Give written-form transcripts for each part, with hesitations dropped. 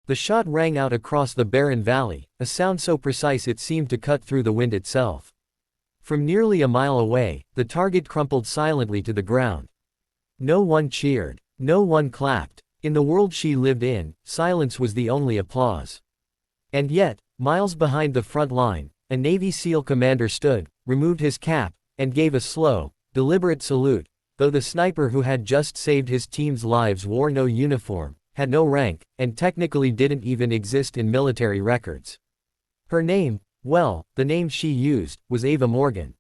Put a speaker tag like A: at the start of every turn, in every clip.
A: The shot rang out across the barren valley, a sound so precise it seemed to cut through the wind itself. From nearly a mile away, the target crumpled silently to the ground. No one cheered. No one clapped. In the world she lived in, silence was the only applause. And yet, miles behind the front line, a Navy SEAL commander stood, removed his cap, and gave a slow, deliberate salute, though the sniper who had just saved his team's lives wore no uniform, had no rank, and technically didn't even exist in military records. Her name, well, the name she used, was Ava Morgan.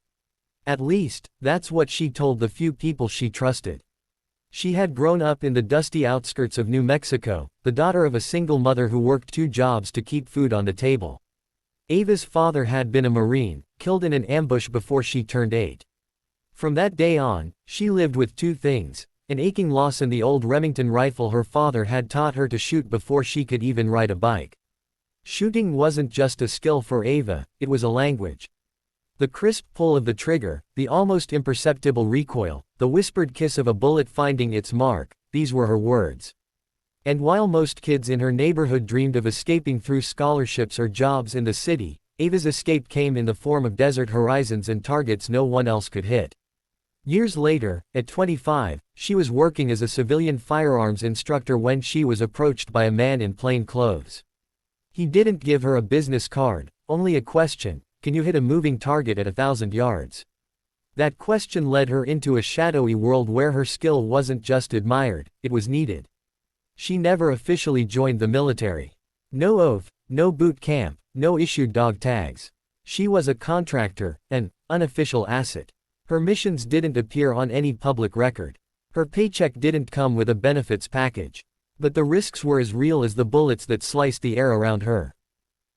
A: At least, that's what she told the few people she trusted. She had grown up in the dusty outskirts of New Mexico, the daughter of a single mother who worked 2 jobs to keep food on the table. Ava's father had been a Marine, killed in an ambush before she turned 8. From that day on, she lived with 2 things, an aching loss and the old Remington rifle her father had taught her to shoot before she could even ride a bike. Shooting wasn't just a skill for Ava, it was a language. The crisp pull of the trigger, the almost imperceptible recoil, the whispered kiss of a bullet finding its mark, these were her words. And while most kids in her neighborhood dreamed of escaping through scholarships or jobs in the city, Ava's escape came in the form of desert horizons and targets no one else could hit. Years later, at 25, she was working as a civilian firearms instructor when she was approached by a man in plain clothes. He didn't give her a business card, only a question: can you hit a moving target at 1,000 yards? That question led her into a shadowy world where her skill wasn't just admired, it was needed. She never officially joined the military. No oath, no boot camp, no issued dog tags. She was a contractor, an unofficial asset. Her missions didn't appear on any public record. Her paycheck didn't come with a benefits package. But the risks were as real as the bullets that sliced the air around her.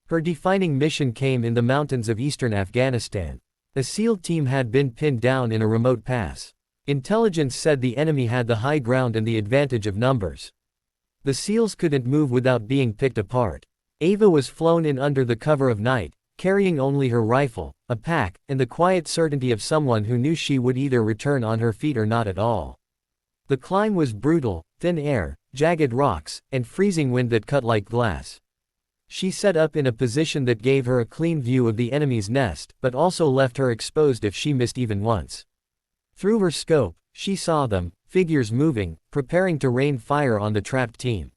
A: Her defining mission came in the mountains of eastern Afghanistan. A SEAL team had been pinned down in a remote pass. Intelligence said the enemy had the high ground and the advantage of numbers. The SEALs couldn't move without being picked apart. Ava was flown in under the cover of night, carrying only her rifle, a pack, and the quiet certainty of someone who knew she would either return on her feet or not at all. The climb was brutal: thin air, jagged rocks, and freezing wind that cut like glass. She set up in a position that gave her a clean view of the enemy's nest, but also left her exposed if she missed even once. Through her scope, she saw them, figures moving, preparing to rain fire on the trapped team.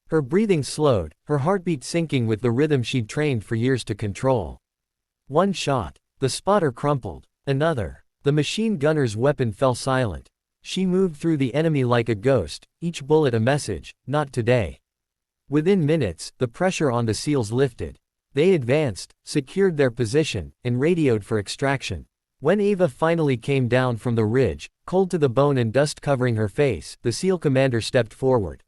A: Her breathing slowed, her heartbeat sinking with the rhythm she'd trained for years to control. One shot. The spotter crumpled. Another. The machine gunner's weapon fell silent. She moved through the enemy like a ghost, each bullet a message: not today. Within minutes, the pressure on the SEALs lifted. They advanced, secured their position, and radioed for extraction. When Ava finally came down from the ridge, cold to the bone and dust covering her face, the SEAL commander stepped forward.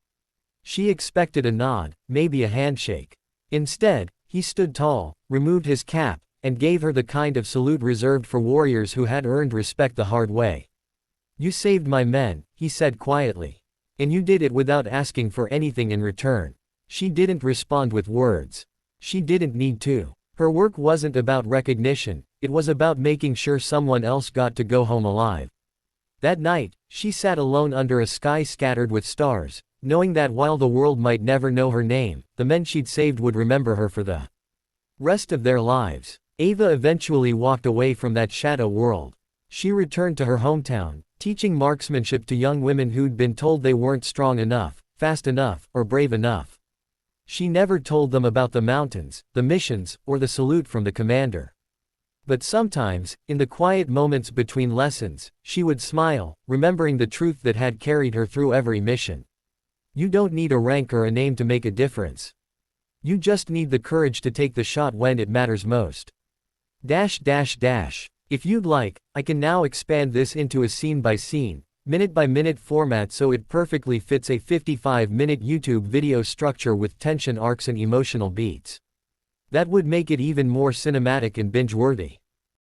A: She expected a nod, maybe a handshake. Instead, he stood tall, removed his cap, and gave her the kind of salute reserved for warriors who had earned respect the hard way. "You saved my men," he said quietly. "And you did it without asking for anything in return." She didn't respond with words. She didn't need to. Her work wasn't about recognition, it was about making sure someone else got to go home alive. That night, she sat alone under a sky scattered with stars, knowing that while the world might never know her name, the men she'd saved would remember her for the rest of their lives. Ava eventually walked away from that shadow world. She returned to her hometown, teaching marksmanship to young women who'd been told they weren't strong enough, fast enough, or brave enough. She never told them about the mountains, the missions, or the salute from the commander. But sometimes, in the quiet moments between lessons, she would smile, remembering the truth that had carried her through every mission. You don't need a rank or a name to make a difference. You just need the courage to take the shot when it matters most. If you'd like, I can now expand this into a scene-by-scene, minute-by-minute format so it perfectly fits a 55-minute YouTube video structure with tension arcs and emotional beats. That would make it even more cinematic and binge-worthy.